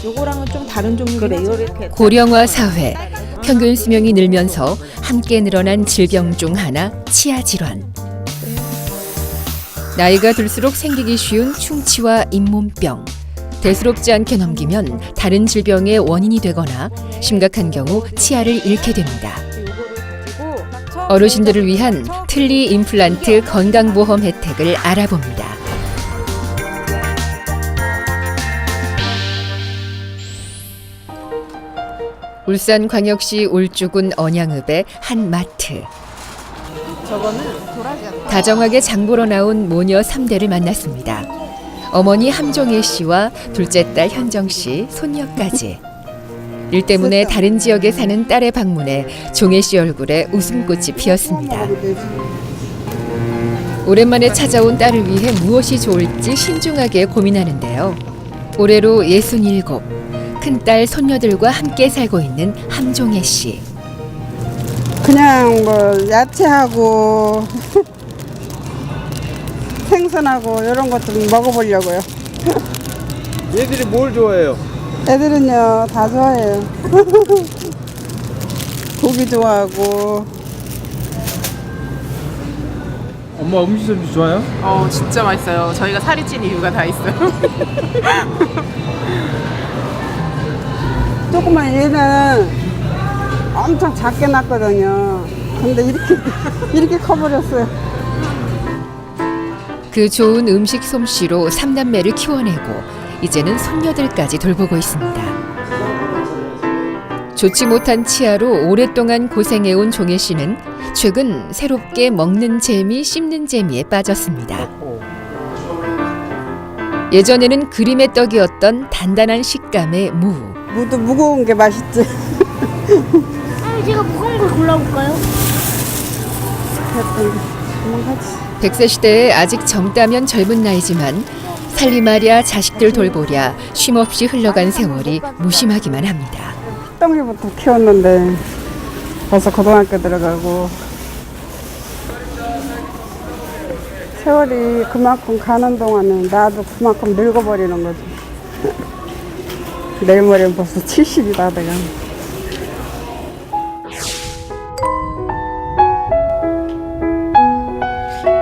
요거랑은 좀 다른 종류. 그래, 요렇게. 고령화 사회, 평균 수명이 늘면서 함께 늘어난 질병 중 하나 치아 질환. 나이가 들수록 생기기 쉬운 충치와 잇몸병. 대수롭지 않게 넘기면 다른 질병의 원인이 되거나 심각한 경우 치아를 잃게 됩니다. 어르신들을 위한 틀니 임플란트 건강보험 혜택을 알아봅니다. 울산광역시 울주군 언양읍의 한 마트. 다정하게 장보러 나온 모녀 3대를 만났습니다. 어머니 함종혜 씨와 둘째 딸 현정 씨, 손녀까지. 일 때문에 다른 지역에 사는 딸의 방문에 종혜 씨 얼굴에 웃음꽃이 피었습니다. 오랜만에 찾아온 딸을 위해 무엇이 좋을지 신중하게 고민하는데요. 올해로 67, 큰딸 손녀들과 함께 살고 있는 함종혜 씨. 그냥 뭐 야채하고 생선하고 이런 것 좀 먹어보려고요. 얘들이 뭘 좋아해요? 애들은요 다 좋아해요. 고기 좋아하고. 엄마 음식 좀 좋아요? 진짜 맛있어요. 저희가 살이 찐 이유가 다 있어요. 조금만 얘는 엄청 작게 났거든요. 근데 이렇게 커버렸어요. 그 좋은 음식 솜씨로 3남매를 키워내고 이제는 손녀들까지 돌보고 있습니다. 좋지 못한 치아로 오랫동안 고생해온 종혜 씨는 최근 새롭게 먹는 재미, 씹는 재미에 빠졌습니다. 예전에는 그림의 떡이었던 단단한 식감의 무. 무도 무거운 게 맛있지. 아니, 제가 무거운 걸 골라볼까요? 도망가지. 100세 시대에 아직 젊다면 젊은 나이지만 살림하랴 자식들 돌보랴 쉼없이 흘러간 세월이 무심하기만 합니다. 덩이부터 키웠는데 벌써 고등학교 들어가고 세월이 그만큼 가는 동안은 나도 그만큼 늙어버리는 거지. 내일 모레는 벌써 70이다 내가.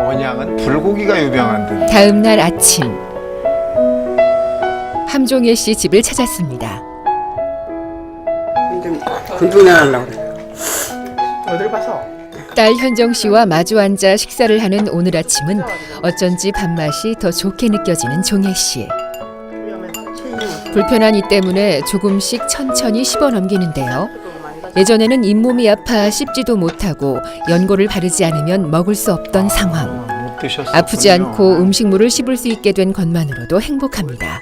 언양은 불고기가 유명한 듯. 다음 날 아침 함종혜 씨 집을 찾았습니다. 군중내하려고 그래. 어딜 봐서? 딸 현정 씨와 마주 앉아 식사를 하는 오늘 아침은 어쩐지 밥맛이 더 좋게 느껴지는 종혜 씨. 불편한 이 때문에 조금씩 천천히 씹어 넘기는데요. 예전에는 잇몸이 아파 씹지도 못하고 연고를 바르지 않으면 먹을 수 없던 상황. 못 드셨었군요. 아프지 않고 음식물을 씹을 수 있게 된 것만으로도 행복합니다.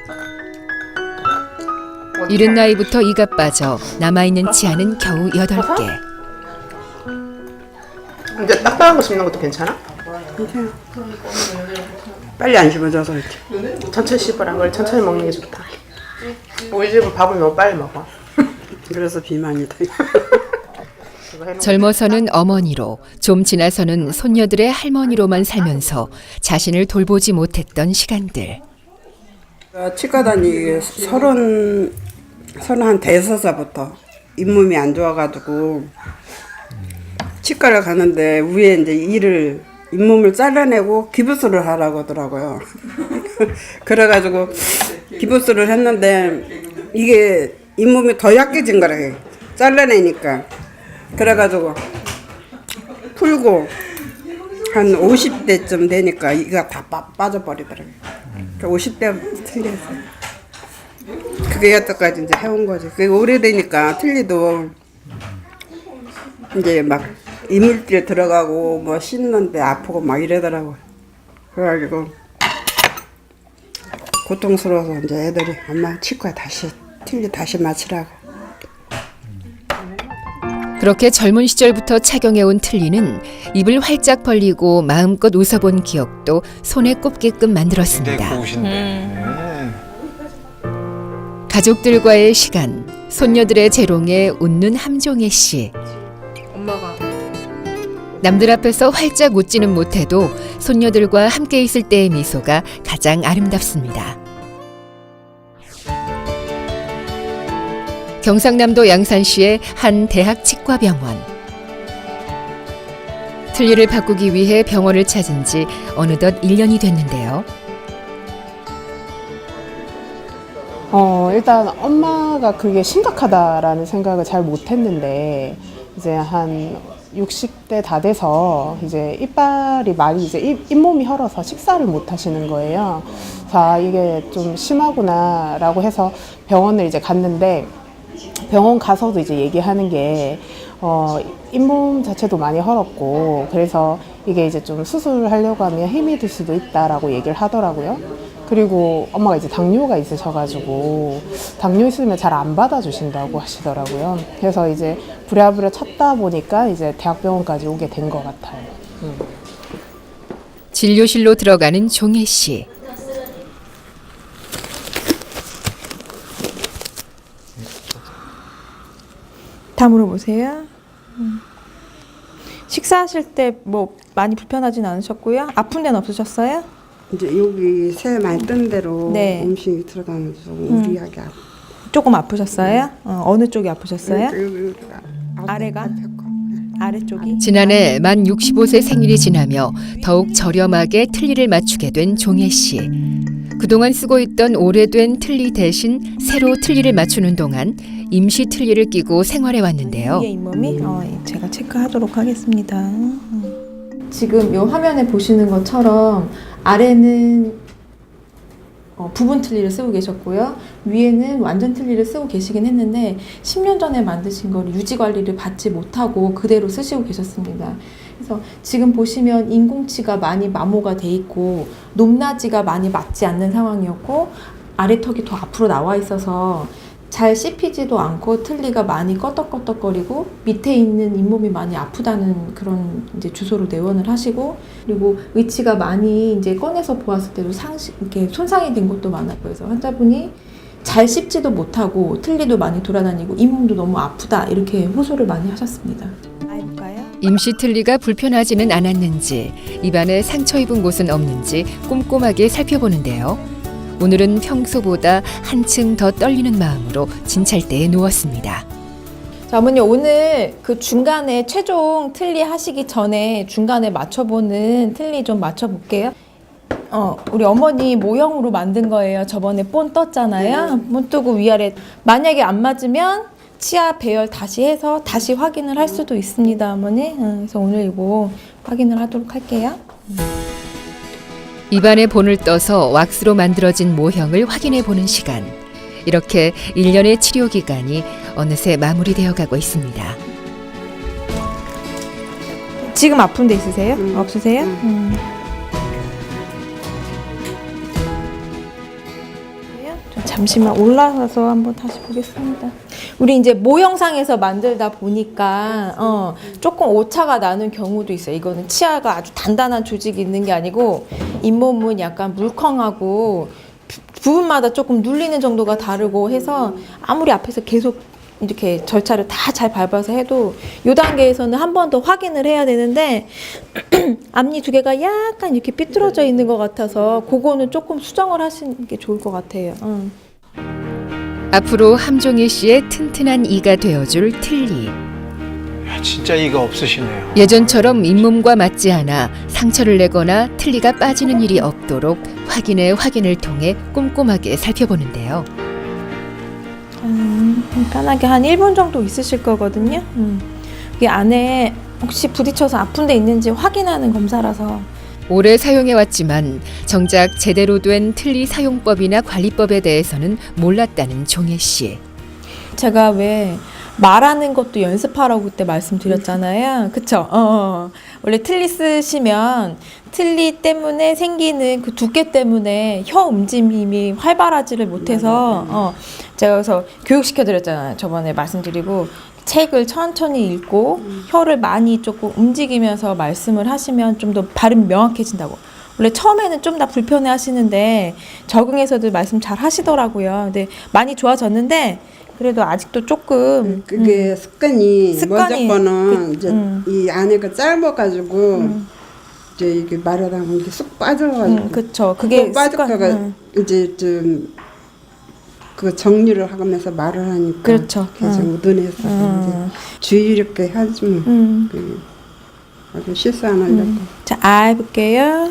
이른 나이부터 이가 빠져 남아있는 치아는 겨우 8개. 이제 딱딱한 거 씹는 것도 괜찮아? 괜찮아. 빨리 안 씹어져서 이렇게. 천천히 씹으란 걸 천천히 먹는 게 좋다. 우리 집은 밥을 너무 빨리 먹어. 그래서 비만이다. 젊어서는 어머니로, 좀 지나서는 손녀들의 할머니로만 살면서 자신을 돌보지 못했던 시간들. 치과 다니기 서른 대서사부터 잇몸이 안 좋아가지고 치과를 가는데 위에 이제 잇몸을 잘라내고 기부스를 하라고 하더라고요. 그래가지고 기부스를 했는데 이게 잇몸이 더 약해진 거래. 잘라내니까. 그래가지고 풀고 한 50대쯤 되니까 이가 다 빠져버리더라고요. 50대부터 틀렸어요. 그게 여태까지 이제 해온 거지. 그게 오래되니까 틀리도 이제 막 이물질 들어가고 뭐 씻는데 아프고 막 이러더라고요. 그래가지고 고통스러워서 이제 애들이 엄마 치과 틀리 다시 맞추라고. 그렇게 젊은 시절부터 착용해온 틀니는 입을 활짝 벌리고 마음껏 웃어본 기억도 손에 꼽게끔 굉장히 만들었습니다. 고우신데. 가족들과의 시간, 손녀들의 재롱에 웃는 함종혜 씨. 엄마가 남들 앞에서 활짝 웃지는 못해도 손녀들과 함께 있을 때의 미소가 가장 아름답습니다. 경상남도 양산시의 한 대학 치과병원. 틀니를 바꾸기 위해 병원을 찾은 지 어느덧 1년이 됐는데요. 일단 엄마가 그게 심각하다라는 생각을 잘 못했는데 이제 한 60대 다 돼서 이제 이빨이 많이 이제 잇몸이 헐어서 식사를 못 하시는 거예요. 자, 이게 좀 심하구나라고 해서 병원을 이제 갔는데 병원 가서도 이제 얘기하는 게 잇몸 자체도 많이 헐었고 그래서 이게 이제 좀 수술하려고 하면 힘이 들 수도 있다라고 얘기를 하더라고요. 그리고 엄마가 이제 당뇨가 있으셔가지고 당뇨 있으면 잘 안 받아주신다고 하시더라고요. 그래서 이제 부랴부랴 찾다 보니까 이제 대학병원까지 오게 된 것 같아요. 진료실로 들어가는 종혜 씨. 다 물어보세요. 식사하실 때 뭐 많이 불편하진 않으셨고요. 아픈 데는 없으셨어요? 이제 여기 새 많이 뜬 대로 네. 음식이 들어가면서 좀 우리하게 조금 아프셨어요? 어느 쪽이 아프셨어요? 여기 아래가? 아래쪽이? 지난해 만 65세 생일이 지나며 더욱 저렴하게 틀니를 맞추게 된 종혜 씨. 그동안 쓰고 있던 오래된 틀니 대신 새로 틀니를 맞추는 동안 임시 틀니를 끼고 생활해 왔는데요. 위에 잇몸이? 제가 체크하도록 하겠습니다. 지금 이 화면에 보시는 것처럼 아래는 부분 틀니를 쓰고 계셨고요. 위에는 완전 틀니를 쓰고 계시긴 했는데 10년 전에 만드신 걸 유지 관리를 받지 못하고 그대로 쓰시고 계셨습니다. 그래서 지금 보시면 인공치가 많이 마모가 돼 있고 높낮이가 많이 맞지 않는 상황이었고 아래턱이 더 앞으로 나와 있어서 잘 씹히지도 않고 틀니가 많이 껐덕껐덕거리고 밑에 있는 잇몸이 많이 아프다는 그런 이제 주소로 내원을 하시고 그리고 의치가 많이 이제 꺼내서 보았을 때도 이렇게 손상이 된 것도 많았고 그래서 환자분이 잘 씹지도 못하고 틀니도 많이 돌아다니고 잇몸도 너무 아프다 이렇게 호소를 많이 하셨습니다. 해볼까요? 임시 틀니가 불편하지는 않았는지 입안에 상처 입은 곳은 없는지 꼼꼼하게 살펴보는데요. 오늘은 평소보다 한층 더 떨리는 마음으로 진찰대에 누웠습니다. 자, 어머니 오늘 그 중간에 최종 틀니 하시기 전에 중간에 맞춰보는 틀니 좀 맞춰볼게요. 우리 어머니 모형으로 만든 거예요. 저번에 본 떴잖아요. 본 뜨고 위아래 만약에 안 맞으면 치아 배열 다시 해서 다시 확인을 할 수도 있습니다, 어머니. 그래서 오늘 이거 확인을 하도록 할게요. 입안에 본을 떠서 왁스로 만들어진 모형을 확인해 보는 시간. 이렇게 1년의 치료 기간이 어느새 마무리되어 가고 있습니다. 지금 아픈 데 있으세요? 없으세요? 잠시만 올라가서 한번 다시 보겠습니다. 우리 이제 모형상에서 만들다 보니까 조금 오차가 나는 경우도 있어요. 이거는 치아가 아주 단단한 조직이 있는 게 아니고 잇몸은 약간 물컹하고 부분마다 조금 눌리는 정도가 다르고 해서 아무리 앞에서 계속 이렇게 절차를 다 잘 밟아서 해도 이 단계에서는 한 번 더 확인을 해야 되는데 앞니 두 개가 약간 이렇게 삐뚤어져 있는 것 같아서 그거는 조금 수정을 하시는 게 좋을 것 같아요. 앞으로 함종희 씨의 튼튼한 이가 되어줄 틀니. 야, 진짜 이가 없으시네요. 예전처럼 잇몸과 맞지 않아 상처를 내거나 틀니가 빠지는 일이 없도록 확인을 통해 꼼꼼하게 살펴보는데요. 편하게 한 1분 정도 있으실 거거든요. 이 안에 혹시 부딪혀서 아픈 데 있는지 확인하는 검사라서 오래 사용해왔지만 정작 제대로 된 틀니 사용법이나 관리법에 대해서는 몰랐다는 종혜 씨. 제가 왜 말하는 것도 연습하라고 그때 말씀드렸잖아요. 그쵸? 원래 틀니 쓰시면 틀니 때문에 생기는 그 두께 때문에 혀 움직임이 활발하지를 못해서 제가 그래서 교육시켜드렸잖아요. 저번에 말씀드리고 책을 천천히 읽고 혀를 많이 조금 움직이면서 말씀을 하시면 좀 더 발음이 명확해진다고. 원래 처음에는 좀 다 불편해 하시는데 적응해서도 말씀 잘 하시더라고요. 근데 많이 좋아졌는데 그래도 아직도 조금 그게 습관이 습관이, 먼저 거는 이제 이 안에가 짧아가지고 이제 이게 말하다 보면 이게 쑥 빠져가지고 그쵸. 그게 빠졌다가 습관, 이제 좀 그 정리를 하면서 말을 하니까 그렇죠. 계속 눈에서 이제 주의 있게 하지만 그 아주 실수 안 하려고. 자, 아 해볼게요.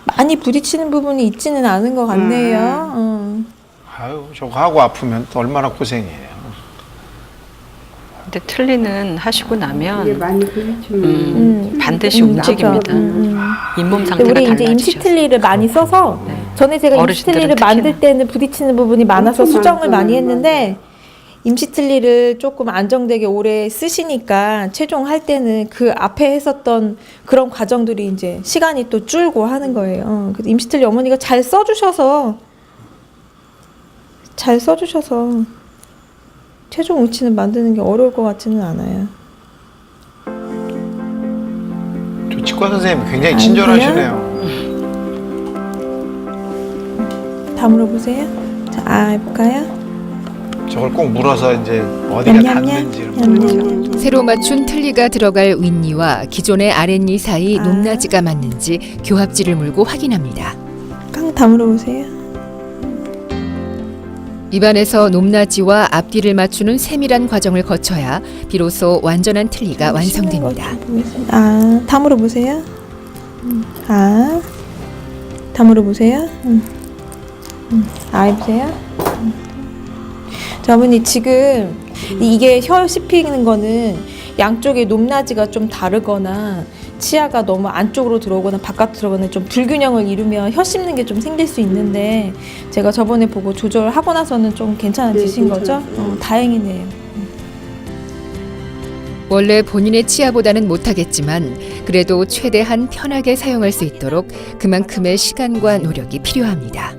많이 부딪히는 부분이 있지는 않은 것 같네요. 아유, 저거 하고 아프면 또 얼마나 고생이에요. 근데 틀니는 하시고 이게 나면 많이 부딪히면 반드시 움직입니다. 잇몸 근데 상태가 우리 이제 달라지셔서. 임시 틀니를 많이 써서 전에 제가 임시 어르신들은 틀니를 특히나. 만들 때는 부딪히는 부분이 많아서 엄청 수정을 많이 많잖아요. 했는데 임시 틀니를 조금 안정되게 오래 쓰시니까 최종 할 때는 그 앞에 했었던 그런 과정들이 이제 시간이 또 줄고 하는 거예요. 그래서 임시 틀니 어머니가 잘 써주셔서 최종 위치는 만드는 게 어려울 것 같지는 않아요. 저 치과 선생님 굉장히 친절하시네요. 다 물어보세요. 자, 아 해볼까요? 저걸 꼭 물어서 이제 어디가 냠냠냠. 닿는지를 냠냠. 새로 맞춘 틀니가 들어갈 윗니와 기존의 아랫니 사이 높낮이가 맞는지 교합지를 물고 확인합니다. 깡 다 물어보세요. 입안에서 높낮이와 앞뒤를 맞추는 세밀한 과정을 거쳐야 비로소 완전한 틀니가 완성됩니다. 아, 다 물어보세요. 아, 다 물어보세요. 아, 해보세요. 자, 어머니 지금 이게 혀 씹히는 거는 양쪽의 높낮이가 좀 다르거나 치아가 너무 안쪽으로 들어오거나 바깥으로 들어오거나 좀 불균형을 이루면 혀 씹는 게 좀 생길 수 있는데 제가 저번에 보고 조절하고 나서는 좀 괜찮아지신 네, 거죠? 괜찮았어요. 다행이네요. 원래 본인의 치아보다는 못하겠지만 그래도 최대한 편하게 사용할 수 있도록 그만큼의 시간과 노력이 필요합니다.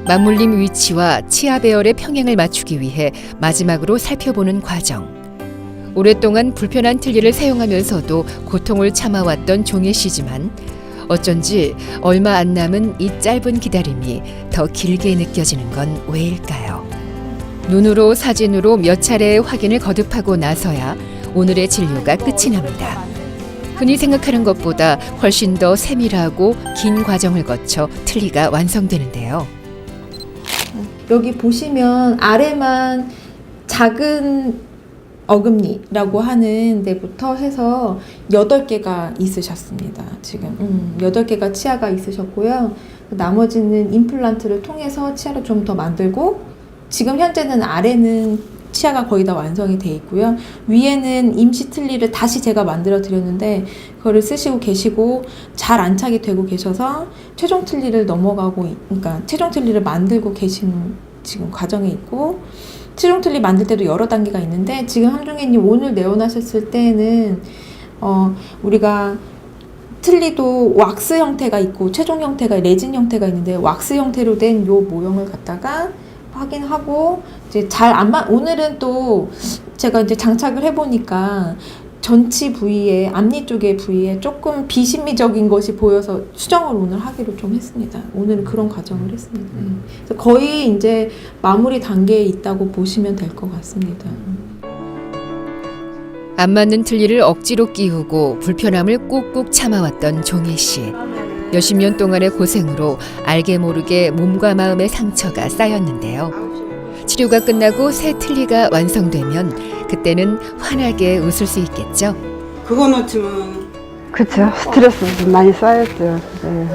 맞물림 위치와 치아 배열의 평행을 맞추기 위해 마지막으로 살펴보는 과정. 오랫동안 불편한 틀니를 사용하면서도 고통을 참아왔던 종혜 씨지만 어쩐지 얼마 안 남은 이 짧은 기다림이 더 길게 느껴지는 건 왜일까요? 눈으로 사진으로 몇 차례의 확인을 거듭하고 나서야 오늘의 진료가 끝이 납니다. 흔히 생각하는 것보다 훨씬 더 세밀하고 긴 과정을 거쳐 틀니가 완성되는데요. 여기 보시면 아래만 작은 어금니라고 하는 데부터 해서 8개가 있으셨습니다. 지금 8개가 치아가 있으셨고요. 나머지는 임플란트를 통해서 치아를 좀 더 만들고 지금 현재는 아래는 치아가 거의 다 완성이 돼 있고요. 위에는 임시 틀니를 다시 제가 만들어 드렸는데 그거를 쓰시고 계시고 잘 안착이 되고 계셔서 최종 틀니를 그러니까 최종 틀니를 만들고 계신 지금 과정에 있고 최종 틀니 만들 때도 여러 단계가 있는데 지금 함종혜님 오늘 내원하셨을 때는 우리가 틀니도 왁스 형태가 있고 최종 형태가 레진 형태가 있는데 왁스 형태로 된 요 모형을 갖다가 확인하고 이제 오늘은 또 제가 이제 장착을 해보니까 전치 부위에 앞니 쪽의 부위에 조금 비신미적인 것이 보여서 수정을 오늘 하기로 좀 했습니다. 오늘은 그런 과정을 했습니다. 그래서 거의 이제 마무리 단계에 있다고 보시면 될 것 같습니다. 안 맞는 틀니를 억지로 끼우고 불편함을 꾹꾹 참아왔던 종혜 씨. 몇십 년 동안의 고생으로 알게 모르게 몸과 마음의 상처가 쌓였는데요. 치료가 끝나고 새 틀니가 완성되면 그때는 환하게 웃을 수 있겠죠. 그거 놓치면 그쵸. 스트레스 많이 쌓였죠. 네.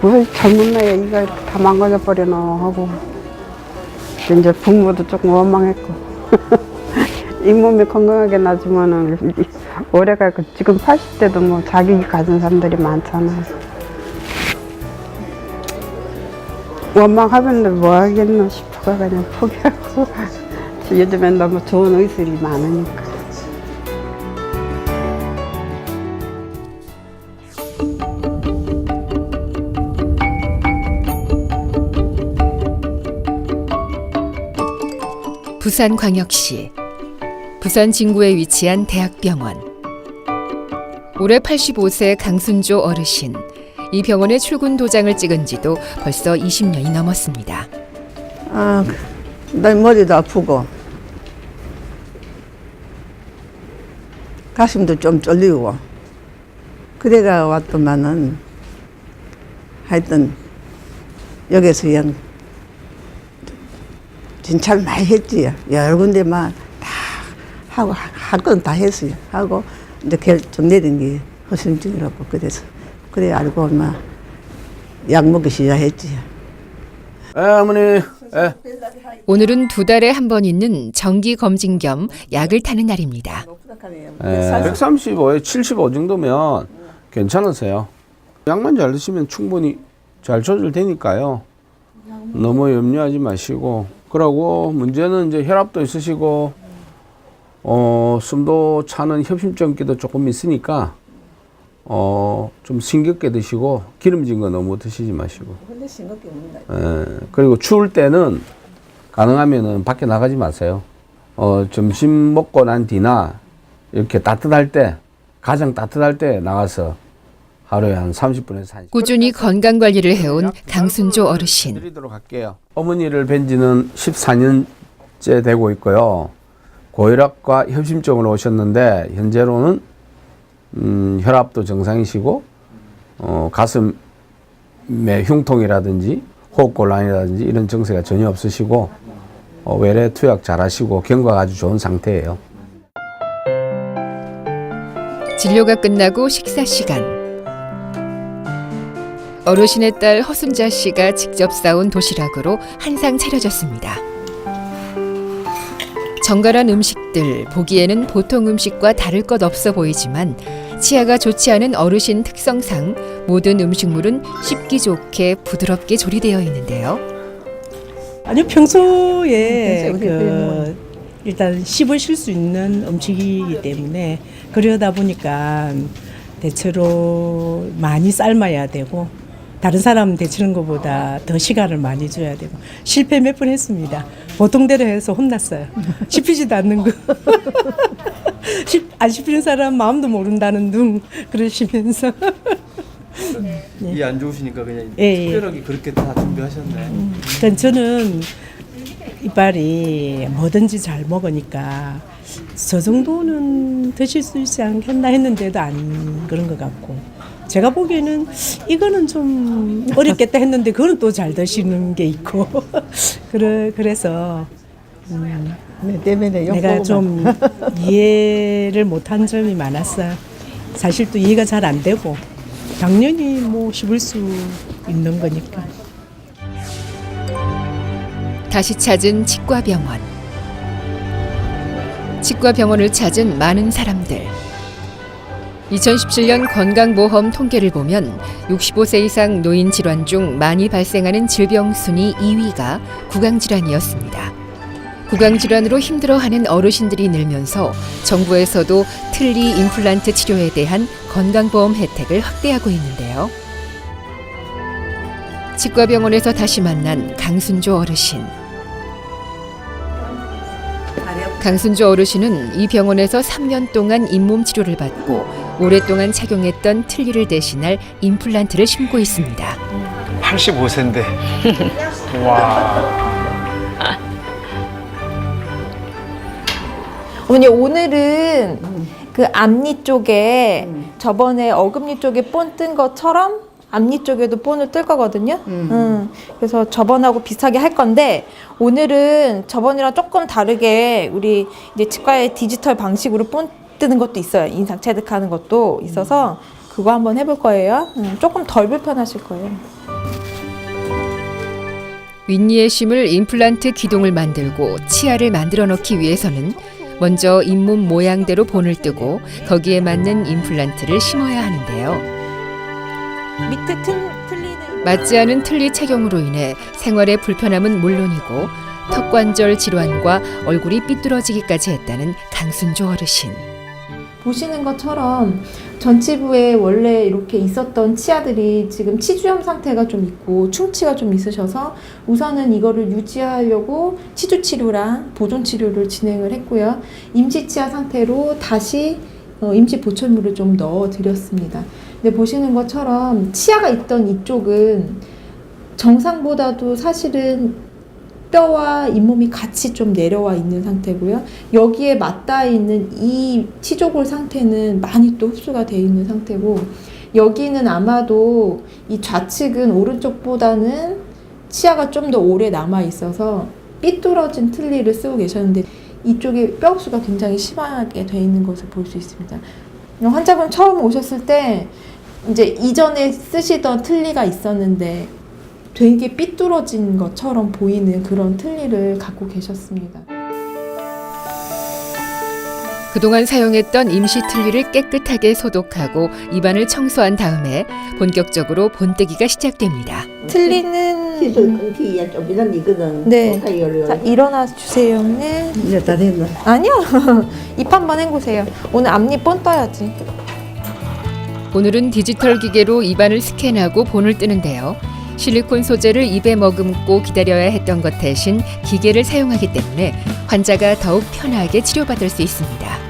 뭐 젊은 나이에 이가 다 망가져 버리나 하고 이제 부모도 조금 원망했고 잇몸이 건강하게 나지만은 오래가 지금 80대도 뭐 자기 가진 사람들이 많잖아. 원망하면 뭐 하겠나 싶어가 그냥 포기하고 요즘엔 너무 좋은 의술이 많으니까. 부산광역시 부산 진구에 위치한 대학병원. 올해 85세 강순조 어르신. 이 병원에 출근 도장을 찍은 지도 벌써 20년이 넘었습니다. 아, 날 머리도 아프고 가슴도 좀 쫄리고 그래가 왔더만은 하여튼 여기서 그냥 진찰 많이 했지. 여러 군데만 다 하고 할 건 다 했어요. 하고 이제 결정 내린 게 허심증이라고 그래서 그래 알고 얼마 약 먹기 시작했지. 어머니. 오늘은 2달에 한 번 있는 정기 검진 겸 약을 타는 날입니다. 135에 75 정도면 괜찮으세요. 약만 잘 드시면 충분히 잘 조절되니까요. 너무 염려하지 마시고. 그러고 문제는 이제 혈압도 있으시고 숨도 차는 협심증기도 조금 있으니까 좀 싱겁게 드시고 기름진 거 너무 드시지 마시고. 그리고 추울 때는 가능하면은 밖에 나가지 마세요. 점심 먹고 난 뒤나 이렇게 따뜻할 때, 가장 따뜻할 때 나가서 하루에 한 30분에서 1시간. 꾸준히 건강 관리를 해온 강순조 어르신. 드리도록 할게요. 어머니를 뵌 지는 14년째 되고 있고요. 고혈압과 협심증으로 오셨는데 현재로는 혈압도 정상이시고 가슴에 흉통이라든지 호흡곤란이라든지 이런 증세가 전혀 없으시고 외래 투약 잘하시고 경과가 아주 좋은 상태예요. 진료가 끝나고 식사 시간. 어르신의 딸 허순자 씨가 직접 싸온 도시락으로 한상 차려졌습니다. 정갈한 음식들, 보기에는 보통 음식과 다를 것 없어 보이지만 치아가 좋지 않은 어르신 특성상 모든 음식물은 씹기 좋게 부드럽게 조리되어 있는데요. 아니요, 평소에 일단 씹으실 수 있는 음식이기 때문에 그러다 보니까 대체로 많이 삶아야 되고 다른 사람 데치는 것보다 더 시간을 많이 줘야 되고 실패 몇 번 했습니다. 보통대로 해서 혼났어요. 씹히지도 않는 거. 안 씹히는 사람 마음도 모른다는 둥 그러시면서. 이 안 좋으시니까 그냥 예, 특별하게 그렇게 다 준비하셨네. 그러니까 저는 이빨이 뭐든지 잘 먹으니까 저 정도는 드실 수 있지 않겠나 했는데도 안 그런 것 같고 제가 보기에는 이거는 좀 어렵겠다 했는데 그거는 또 잘 드시는 게 있고 그래서 내가 좀 이해를 못한 점이 많았어요. 사실 또 이해가 잘 안 되고 당연히 뭐 씹을 수 있는 거니까. 다시 찾은 치과병원. 치과병원을 찾은 많은 사람들. 2017년 건강보험 통계를 보면 65세 이상 노인 질환 중 많이 발생하는 질병 순위 2위가 구강질환이었습니다. 구강질환으로 힘들어하는 어르신들이 늘면서 정부에서도 틀니 임플란트 치료에 대한 건강보험 혜택을 확대하고 있는데요. 치과병원에서 다시 만난 강순조 어르신. 강순조 어르신은 이 병원에서 3년 동안 잇몸 치료를 받고 오랫동안 착용했던 틀니를 대신할 임플란트를 심고 있습니다. 85세인데. 와. 어머니 오늘은 그 앞니 쪽에 저번에 어금니 쪽에 본 뜬 것처럼 앞니 쪽에도 본을 뜰 거거든요. 그래서 저번하고 비슷하게 할 건데 오늘은 저번이랑 조금 다르게 우리 이제 치과의 디지털 방식으로 본 뜨는 것도 있어요. 인상 체득하는 것도 있어서 그거 한번 해볼 거예요. 조금 덜 불편하실 거예요. 윗니에 심을 임플란트 기둥을 만들고 치아를 만들어 넣기 위해서는 먼저 잇몸 모양대로 본을 뜨고 거기에 맞는 임플란트를 심어야 하는데요. 밑에 틀리는 맞지 않은 틀니 착용으로 인해 생활의 불편함은 물론이고 턱관절 질환과 얼굴이 삐뚤어지기까지 했다는 강순조 어르신. 보시는 것처럼 전치부에 원래 이렇게 있었던 치아들이 지금 치주염 상태가 좀 있고 충치가 좀 있으셔서 우선은 이거를 유지하려고 치주 치료랑 보존 치료를 진행을 했고요. 임시 치아 상태로 다시 임시 보철물을 좀 넣어 드렸습니다. 근데 보시는 것처럼 치아가 있던 이쪽은 정상보다도 사실은 뼈와 잇몸이 같이 좀 내려와 있는 상태고요. 여기에 맞닿아 있는 이 치조골 상태는 많이 또 흡수가 되어 있는 상태고, 여기는 아마도 이 좌측은 오른쪽보다는 치아가 좀 더 오래 남아 있어서 삐뚤어진 틀니를 쓰고 계셨는데, 이쪽에 뼈 흡수가 굉장히 심하게 되어 있는 것을 볼 수 있습니다. 환자분 처음 오셨을 때 이제 이전에 쓰시던 틀니가 있었는데 되게 삐뚤어진 것처럼 보이는 그런 틀니를 갖고 계셨습니다. 그동안 사용했던 임시 틀니를 깨끗하게 소독하고 입안을 청소한 다음에 본격적으로 본뜨기가 시작됩니다. 틀니는 네. 자, 일어나 주세요. 네. 이제 다 됐나? 아니요. 입 한번 헹구세요. 오늘 앞니 뻔 떠야지. 오늘은 디지털 기계로 입안을 스캔하고 본을 뜨는데요. 실리콘 소재를 입에 머금고 기다려야 했던 것 대신 기계를 사용하기 때문에 환자가 더욱 편하게 치료받을 수 있습니다.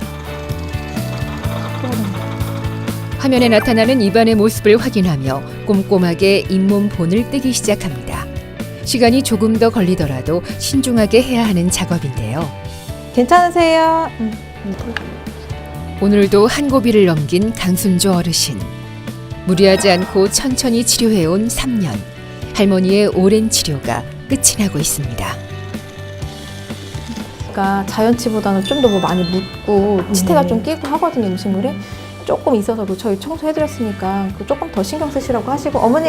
화면에 나타나는 입안의 모습을 확인하며 꼼꼼하게 잇몸 본을 뜨기 시작합니다. 시간이 조금 더 걸리더라도 신중하게 해야 하는 작업인데요. 괜찮으세요? 오늘도 한 고비를 넘긴 강순조 어르신. 무리하지 않고 천천히 치료해온 3년. 할머니의 오랜 치료가 끝이 나고 있습니다. 그러니까 자연치보다는 좀 더 뭐 많이 묻고 치태가 좀 끼고 하거든요. 음식물에 조금 있어서 저희 청소해드렸으니까 조금 더 신경 쓰시라고 하시고, 어머니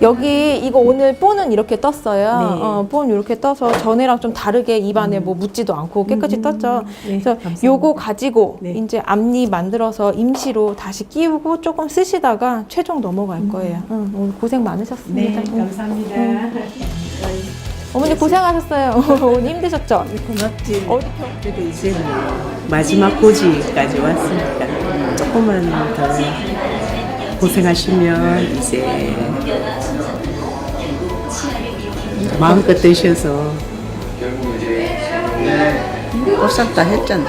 여기 이거 오늘 본은 이렇게 떴어요. 본 이렇게 떠서 전에랑 좀 다르게 입안에 뭐 묻지도 않고 깨끗이 떴죠. 그래서 요거 가지고 이제 앞니 만들어서 임시로 다시 끼우고 조금 쓰시다가 최종 넘어갈 거예요. 오늘 고생 많으셨습니다. 네, 감사합니다. 어머니 고생하셨어요. 오늘 힘드셨죠? 고맙지. 어디 그래도 이제 마지막 고지까지 왔으니까 조금만 더 고생하시면 이제 마음껏 드셔서 꼴싹 다 했잖아.